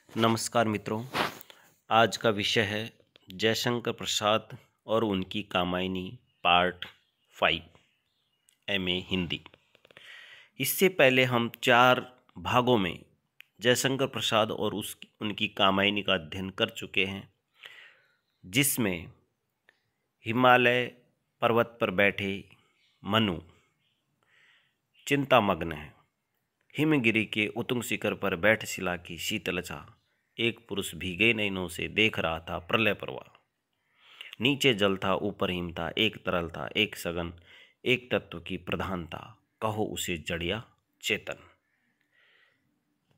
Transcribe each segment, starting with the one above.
नमस्कार मित्रों। आज का विषय है जयशंकर प्रसाद और उनकी कामायनी पार्ट 5 एमए हिंदी। इससे पहले हम 4 भागों में जयशंकर प्रसाद और उनकी कामायनी का अध्ययन कर चुके हैं, जिसमें हिमालय पर्वत पर बैठे मनु चिंतामग्न है। हिमगिरी के उत्तुंग शिखर पर बैठ शिला की शीतल छा एक पुरुष भीगे नयनों से देख रहा था प्रलय प्रवाह। नीचे जल था, ऊपर हिम था, एक तरल था, एक सघन, एक तत्व की प्रधानता, कहो उसे जड़ या चेतन।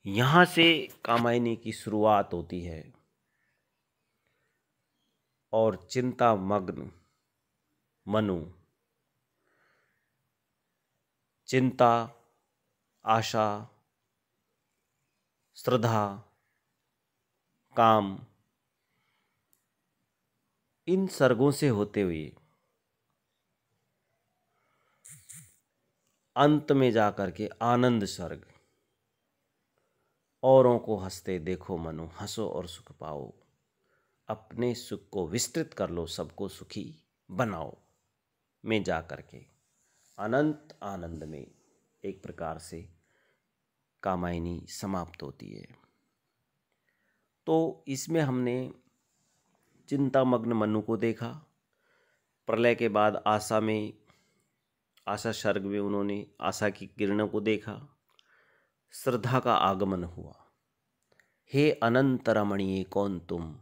यहां से कामायनी की शुरुआत होती है और चिंतामग्न मनु चिंता, आशा, श्रद्धा, काम, इन सर्गों से होते हुए अंत में जाकर के आनंद सर्ग, औरों को हंसते देखो मनु, हंसो और सुख पाओ, अपने सुख को विस्तृत कर लो, सबको सुखी बनाओ, में जाकर के अनंत आनंद में एक प्रकार से कामायनी समाप्त होती है। तो इसमें हमने चिंतामग्न मनु को देखा। प्रलय के बाद आशा सर्ग में उन्होंने आशा की किरणों को देखा। श्रद्धा का आगमन हुआ। हे अनंत रमणीय कौन तुम,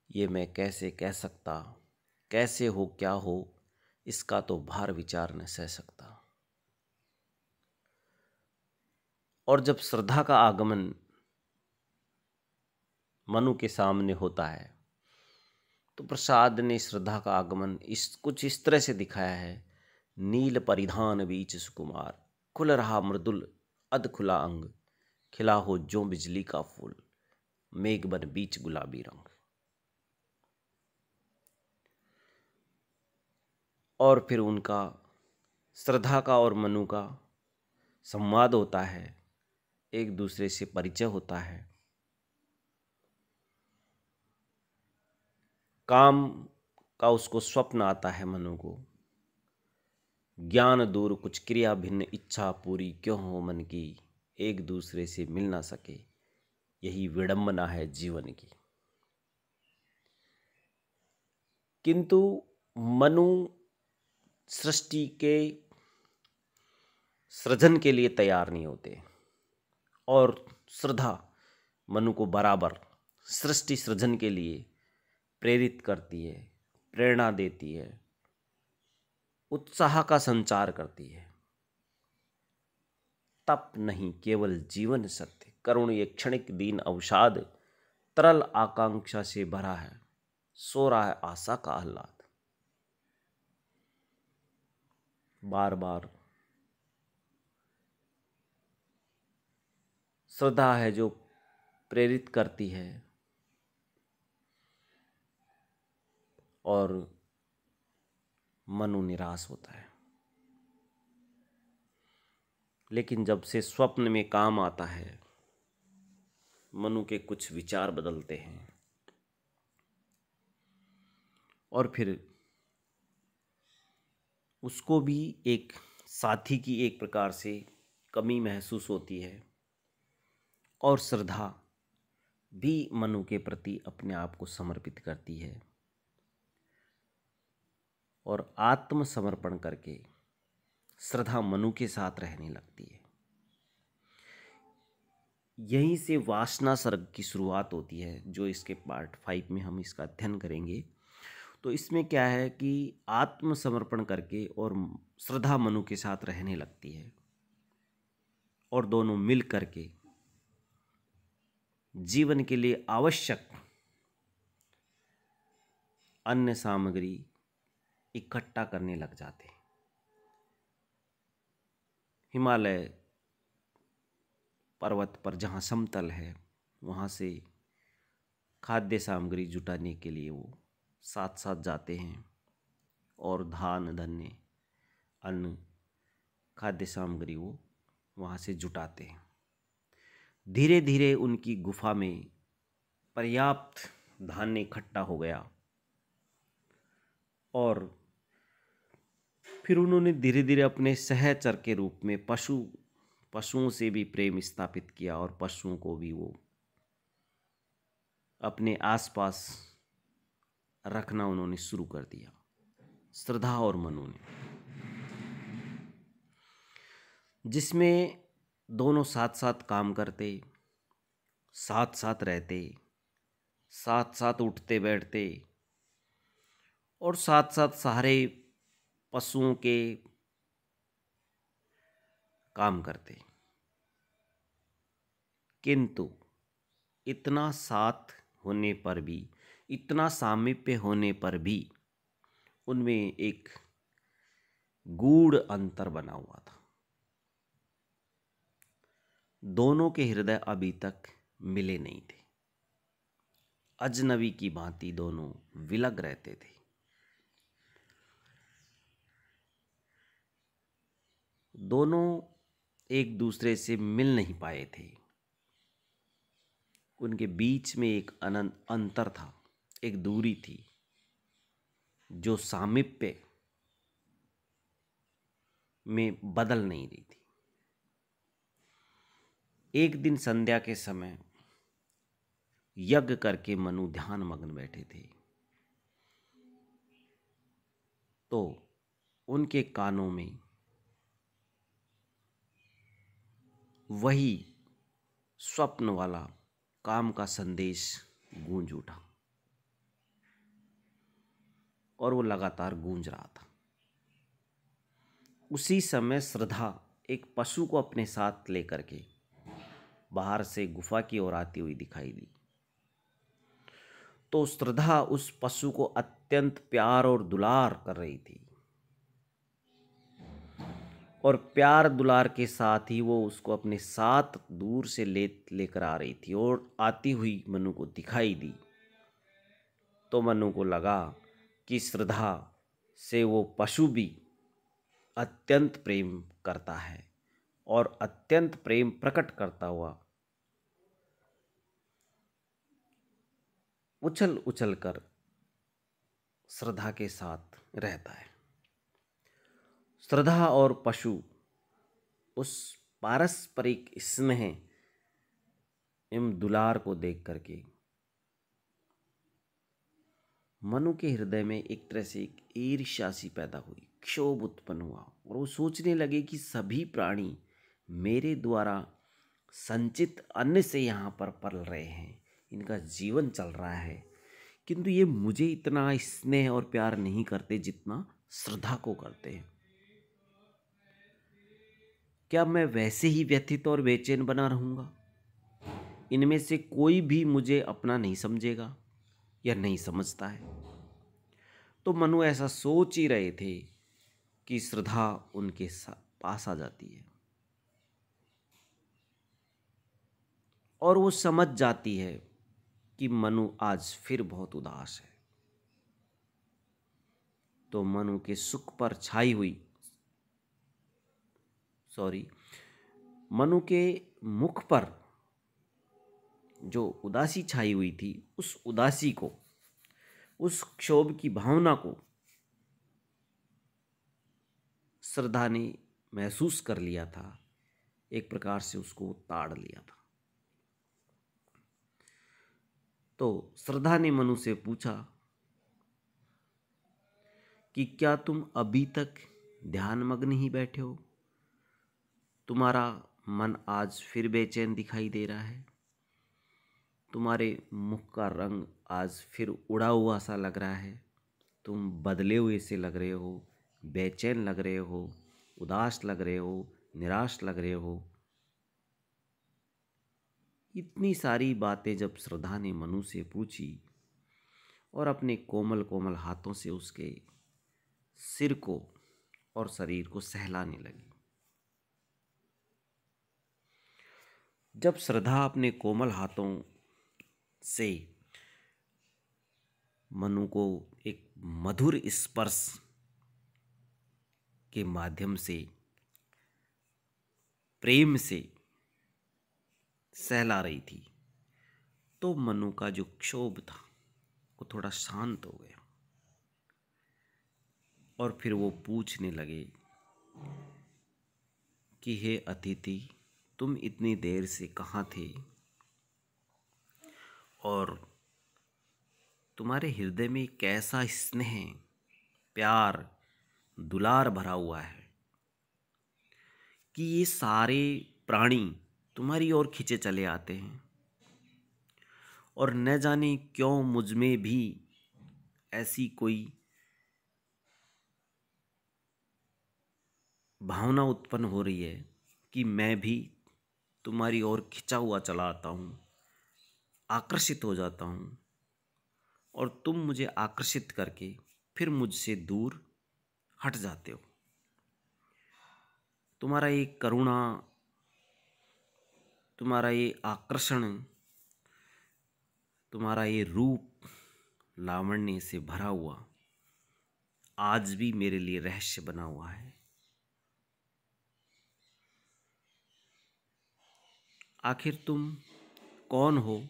ये मैं कैसे कह सकता, कैसे हो क्या हो, इसका तो भार विचार न सह सकता। और जब श्रद्धा का आगमन मनु के सामने होता है तो प्रसाद ने श्रद्धा का आगमन कुछ इस तरह से दिखाया है। नील परिधान बीच सुकुमार, खुल रहा मृदुल अध खुला अंग, खिला हो जो बिजली का फूल, मेघ बन बीच गुलाबी रंग। और फिर उनका श्रद्धा का और मनु का संवाद होता है, एक दूसरे से परिचय होता है। काम का उसको स्वप्न आता है मनु को, ज्ञान दूर कुछ क्रिया भिन्न, इच्छा पूरी क्यों हो मन की, एक दूसरे से मिल ना सके, यही विडंबना है जीवन की। किंतु मनु सृष्टि के सृजन के लिए तैयार नहीं होते और श्रद्धा मनु को बराबर सृष्टि सृजन के लिए प्रेरित करती है, प्रेरणा देती है, उत्साह का संचार करती है। तप नहीं केवल जीवन सत्य, करुण ये क्षणिक दीन अवसाद, तरल आकांक्षा से भरा है, सो रहा है आशा का आह्लाद। बार बार श्रद्धा है जो प्रेरित करती है और मनु निराश होता है। लेकिन जब से स्वप्न में काम आता है, मनु के कुछ विचार बदलते हैं और फिर उसको भी एक साथी की एक प्रकार से कमी महसूस होती है और श्रद्धा भी मनु के प्रति अपने आप को समर्पित करती है और आत्मसमर्पण करके श्रद्धा मनु के साथ रहने लगती है। यहीं से वासना सर्ग की शुरुआत होती है, जो इसके पार्ट 5 में हम इसका अध्ययन करेंगे। तो इसमें क्या है कि आत्मसमर्पण करके और श्रद्धा मनु के साथ रहने लगती है और दोनों मिल करके जीवन के लिए आवश्यक अन्य सामग्री इकट्ठा करने लग जाते हैं। हिमालय पर्वत पर जहाँ समतल है, वहाँ से खाद्य सामग्री जुटाने के लिए वो साथ साथ जाते हैं और धान धन्य अन्न खाद्य सामग्री वो वहाँ से जुटाते हैं। धीरे धीरे उनकी गुफा में पर्याप्त धान्य इकट्ठा हो गया और फिर उन्होंने धीरे धीरे अपने सहचर के रूप में पशुओं से भी प्रेम स्थापित किया और पशुओं को भी वो अपने आसपास रखना उन्होंने शुरू कर दिया, श्रद्धा और मनु ने, जिसमें दोनों साथ साथ काम करते, साथ साथ रहते, साथ साथ उठते बैठते और साथ साथ सारे पशुओं के काम करते। किंतु इतना साथ होने पर भी, इतना सामीप्य होने पर भी उनमें एक गूढ़ अंतर बना हुआ था। दोनों के हृदय अभी तक मिले नहीं थे। अजनबी की भांति दोनों विलग रहते थे। दोनों एक दूसरे से मिल नहीं पाए थे। उनके बीच में एक अंतर था, एक दूरी थी जो सामीप्य में बदल नहीं रही थी। एक दिन संध्या के समय यज्ञ करके मनु ध्यान मग्न बैठे थे, तो उनके कानों में वही स्वप्न वाला काम का संदेश गूंज उठा और वो लगातार गूंज रहा था। उसी समय श्रद्धा एक पशु को अपने साथ लेकर के बाहर से गुफा की ओर आती हुई दिखाई दी। तो श्रद्धा उस पशु को अत्यंत प्यार और दुलार कर रही थी और प्यार दुलार के साथ ही वो उसको अपने साथ दूर से लेकर आ रही थी और आती हुई मनु को दिखाई दी। तो मनु को लगा कि श्रद्धा से वो पशु भी अत्यंत प्रेम करता है और अत्यंत प्रेम प्रकट करता हुआ उछल उछल कर श्रद्धा के साथ रहता है। श्रद्धा और पशु उस पारस्परिक स्नेह एवं दुलार को देख करके मनु के हृदय में एक तरह से एक ईर्ष्या सी पैदा हुई, क्षोभ उत्पन्न हुआ और वो सोचने लगे कि सभी प्राणी मेरे द्वारा संचित अन्न से यहाँ पर पल रहे हैं, इनका जीवन चल रहा है, किंतु ये मुझे इतना स्नेह और प्यार नहीं करते जितना श्रद्धा को करते हैं। क्या मैं वैसे ही व्यथित और बेचैन बना रहूँगा? इनमें से कोई भी मुझे अपना नहीं समझेगा या नहीं समझता है। तो मनु ऐसा सोच ही रहे थे कि श्रद्धा उनके पास आ जाती है और वो समझ जाती है कि मनु आज फिर बहुत उदास है। तो मनु के सुख पर छाई हुई मनु के मुख पर जो उदासी छाई हुई थी, उस उदासी को, उस क्षोभ की भावना को श्रद्धा ने महसूस कर लिया था, एक प्रकार से उसको ताड़ लिया था। तो श्रद्धा ने मनु से पूछा कि क्या तुम अभी तक ध्यान मग्न ही बैठे हो? तुम्हारा मन आज फिर बेचैन दिखाई दे रहा है? तुम्हारे मुख का रंग आज फिर उड़ा हुआ सा लग रहा है? तुम बदले हुए से लग रहे हो, बेचैन लग रहे हो, उदास लग रहे हो, निराश लग रहे हो। इतनी सारी बातें जब श्रद्धा ने मनु से पूछी और अपने कोमल कोमल हाथों से उसके सिर को और शरीर को सहलाने लगी। जब श्रद्धा अपने कोमल हाथों से मनु को एक मधुर स्पर्श के माध्यम से प्रेम से सहला रही थी, तो मनु का जो क्षोभ था वो थोड़ा शांत हो गया और फिर वो पूछने लगे कि हे अतिथि, तुम इतनी देर से कहाँ थे और तुम्हारे हृदय में कैसा स्नेह, प्यार, दुलार भरा हुआ है कि ये सारे प्राणी तुम्हारी ओर खींचे चले आते हैं और न जाने क्यों मुझ में भी ऐसी कोई भावना उत्पन्न हो रही है कि मैं भी तुम्हारी ओर खिंचा हुआ चला आता हूँ, आकर्षित हो जाता हूँ और तुम मुझे आकर्षित करके फिर मुझसे दूर हट जाते हो। तुम्हारा ये करुणा, तुम्हारा ये आकर्षण, तुम्हारा ये रूप लावण्य से भरा हुआ आज भी मेरे लिए रहस्य बना हुआ है। आखिर तुम कौन हो?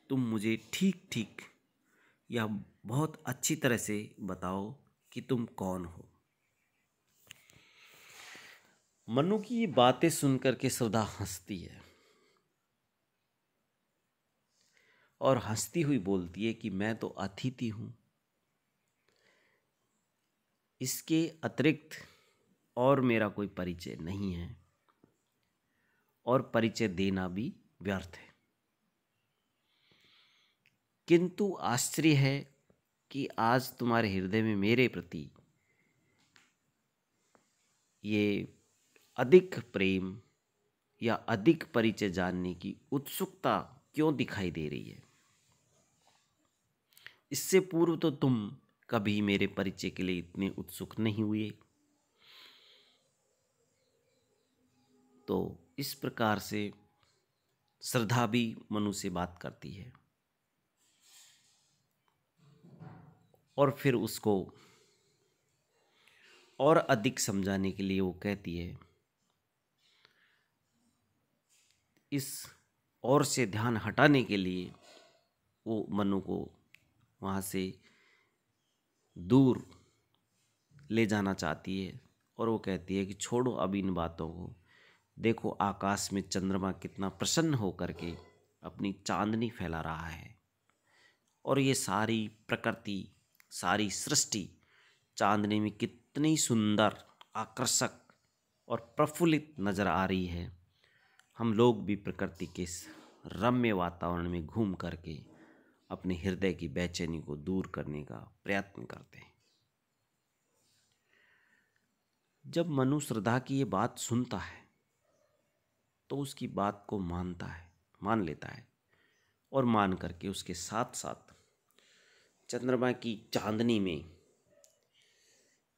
तुम मुझे ठीक ठीक या बहुत अच्छी तरह से बताओ कि तुम कौन हो। मनु की ये बातें सुनकर के श्रद्धा हंसती है और हंसती हुई बोलती है कि मैं तो अतिथि हूं, इसके अतिरिक्त और मेरा कोई परिचय नहीं है और परिचय देना भी व्यर्थ है। किंतु आश्चर्य है कि आज तुम्हारे हृदय में मेरे प्रति ये अधिक प्रेम या अधिक परिचय जानने की उत्सुकता क्यों दिखाई दे रही है। इससे पूर्व तो तुम कभी मेरे परिचय के लिए इतने उत्सुक नहीं हुए। तो इस प्रकार से श्रद्धा भी मनु से बात करती है और फिर उसको और अधिक समझाने के लिए वो कहती है, इस और से ध्यान हटाने के लिए वो मनु को वहाँ से दूर ले जाना चाहती है और वो कहती है कि छोड़ो अब इन बातों को, देखो आकाश में चंद्रमा कितना प्रसन्न होकर के अपनी चांदनी फैला रहा है और ये सारी प्रकृति, सारी सृष्टि चांदनी में कितनी सुंदर, आकर्षक और प्रफुल्लित नजर आ रही है। हम लोग भी प्रकृति के इस रम्य वातावरण में घूम करके अपने हृदय की बेचैनी को दूर करने का प्रयत्न करते हैं। जब मनु श्रद्धा की ये बात सुनता है तो उसकी बात को मान लेता है और मान करके उसके साथ साथ चंद्रमा की चांदनी में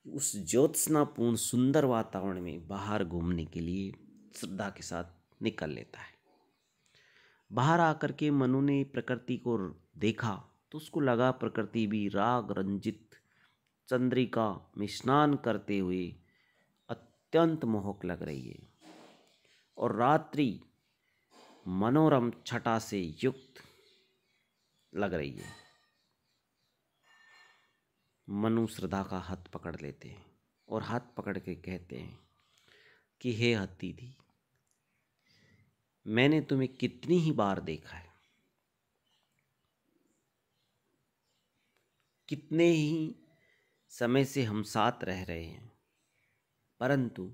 उस ज्योत्सनापूर्ण सुंदर वातावरण में बाहर घूमने के लिए श्रद्धा के साथ निकल लेता है। बाहर आकर के मनु ने प्रकृति को देखा तो उसको लगा प्रकृति भी राग रंजित चंद्रिका में स्नान करते हुए अत्यंत मोहक लग रही है और रात्रि मनोरम छटा से युक्त लग रही है। मनु श्रद्धा का हाथ पकड़ लेते हैं और हाथ पकड़ के कहते हैं कि हे अतिथि, मैंने तुम्हें कितनी ही बार देखा है, कितने ही समय से हम साथ रह रहे हैं, परंतु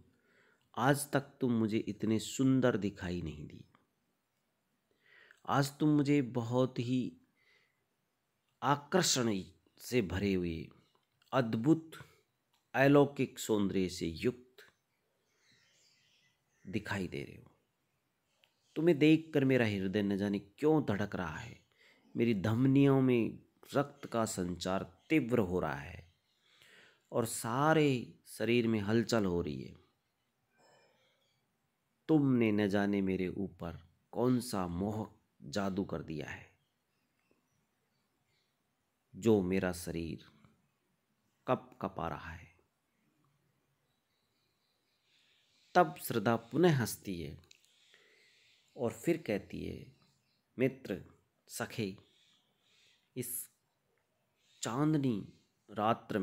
आज तक तुम मुझे इतने सुंदर दिखाई नहीं दी। आज तुम मुझे बहुत ही आकर्षण से भरे हुए अद्भुत अलौकिक सौंदर्य से युक्त दिखाई दे रहे हो। तुम्हें देखकर मेरा हृदय न जाने क्यों धड़क रहा है, मेरी धमनियों में रक्त का संचार तीव्र हो रहा है और सारे शरीर में हलचल हो रही है। तुमने न जाने मेरे ऊपर कौन सा मोहक जादू कर दिया है जो मेरा शरीर कप कपा रहा है। तब श्रद्धा पुनः हंसती है और फिर कहती है, मित्र, सखे इस चांदनी रात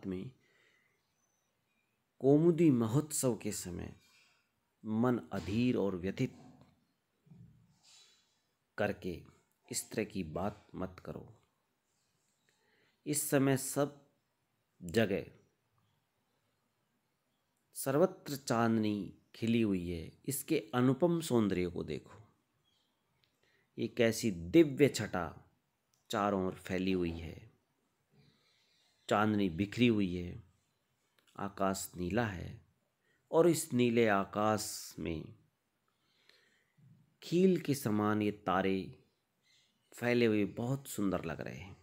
में कौमुदी महोत्सव के समय मन अधीर और व्यथित करके इस तरह की बात मत करो। इस समय सब जगह सर्वत्र चांदनी खिली हुई है, इसके अनुपम सौंदर्य को देखो। एक ऐसी दिव्य छटा चारों ओर फैली हुई है, चांदनी बिखरी हुई है, आकाश नीला है और इस नीले आकाश में खील के समान ये तारे फैले हुए बहुत सुंदर लग रहे हैं।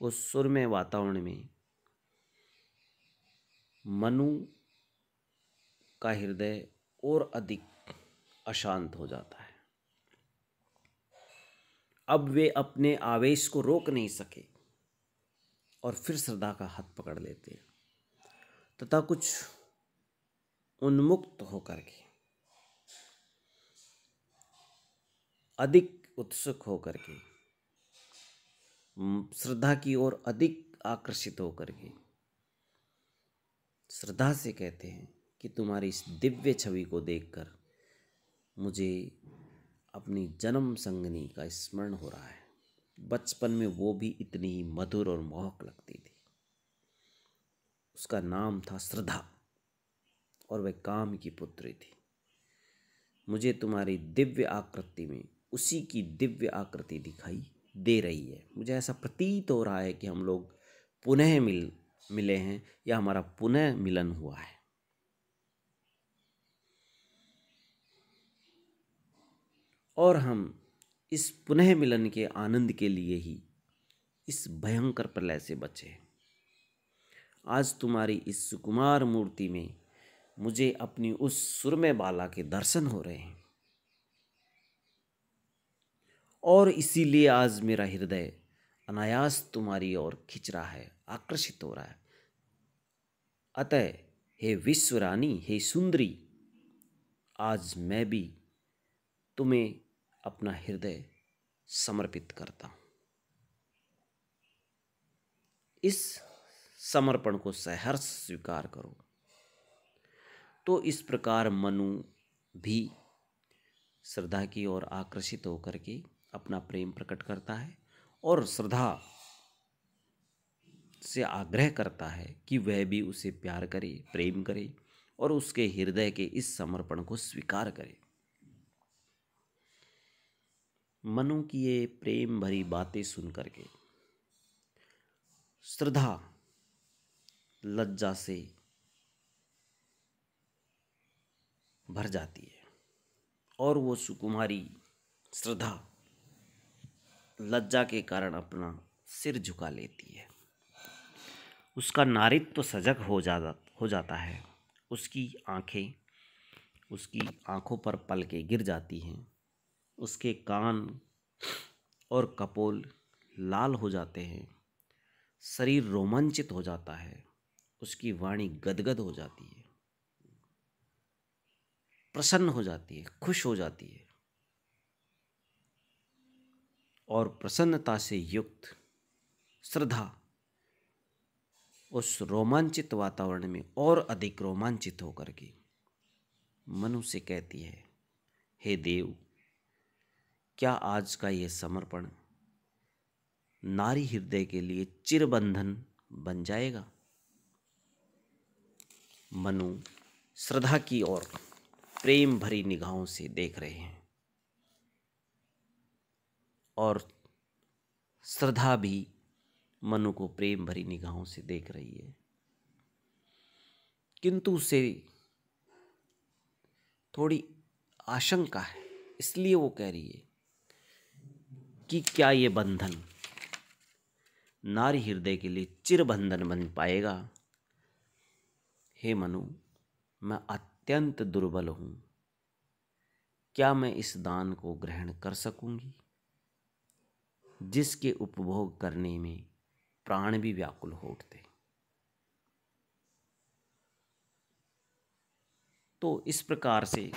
उस सुरम्य वातावरण में मनु का हृदय और अधिक अशांत हो जाता है। अब वे अपने आवेश को रोक नहीं सके और फिर श्रद्धा का हाथ पकड़ लेते हैं तथा कुछ उन्मुक्त होकर के, अधिक उत्सुक होकर के, श्रद्धा की ओर अधिक आकर्षित होकर के श्रद्धा से कहते हैं कि तुम्हारी इस दिव्य छवि को देखकर मुझे अपनी जन्म संगनी का स्मरण हो रहा है। बचपन में वो भी इतनी ही मधुर और मोहक लगती थी। उसका नाम था श्रद्धा और वह काम की पुत्री थी। मुझे तुम्हारी दिव्य आकृति में उसी की दिव्य आकृति दिखाई दे रही है। मुझे ऐसा प्रतीत हो रहा है कि हम लोग पुनः मिले हैं या हमारा पुनः मिलन हुआ है। और हम इस पुनः मिलन के आनंद के लिए ही इस भयंकर प्रलय से बचे। आज तुम्हारी इस सुकुमार मूर्ति में मुझे अपनी उस सुरम्य बाला के दर्शन हो रहे हैं और इसीलिए आज मेरा हृदय अनायास तुम्हारी ओर खिंच रहा है, आकर्षित हो रहा है। अतः हे विश्व रानी, हे सुंदरी, आज मैं भी तुम्हें अपना हृदय समर्पित करता हूं। इस समर्पण को सहर्ष स्वीकार करो। तो इस प्रकार मनु भी श्रद्धा की ओर आकर्षित होकर के अपना प्रेम प्रकट करता है और श्रद्धा से आग्रह करता है कि वह भी उसे प्यार करे, प्रेम करे और उसके हृदय के इस समर्पण को स्वीकार करे। मनु की ये प्रेम भरी बातें सुन करके श्रद्धा लज्जा से भर जाती है और वो सुकुमारी श्रद्धा लज्जा के कारण अपना सिर झुका लेती है। उसका नारित्व तो सजग हो जाता है। उसकी आंखों पर पलकें गिर जाती हैं। उसके कान और कपोल लाल हो जाते हैं। शरीर रोमांचित हो जाता है। उसकी वाणी गदगद हो जाती है, प्रसन्न हो जाती है, खुश हो जाती है और प्रसन्नता से युक्त श्रद्धा उस रोमांचित वातावरण में और अधिक रोमांचित होकर के मनु से कहती है, हे देव, क्या आज का यह समर्पण नारी हृदय के लिए चिरबंधन बन जाएगा? मनु श्रद्धा की ओर प्रेम भरी निगाहों से देख रहे हैं और श्रद्धा भी मनु को प्रेम भरी निगाहों से देख रही है, किंतु उसे थोड़ी आशंका है। इसलिए वो कह रही है कि क्या ये बंधन नारी हृदय के लिए चिरबंधन बन पाएगा? हे मनु, मैं अत्यंत दुर्बल हूं। क्या मैं इस दान को ग्रहण कर सकूंगी जिसके उपभोग करने में प्राण भी व्याकुल हो उठते? तो इस प्रकार से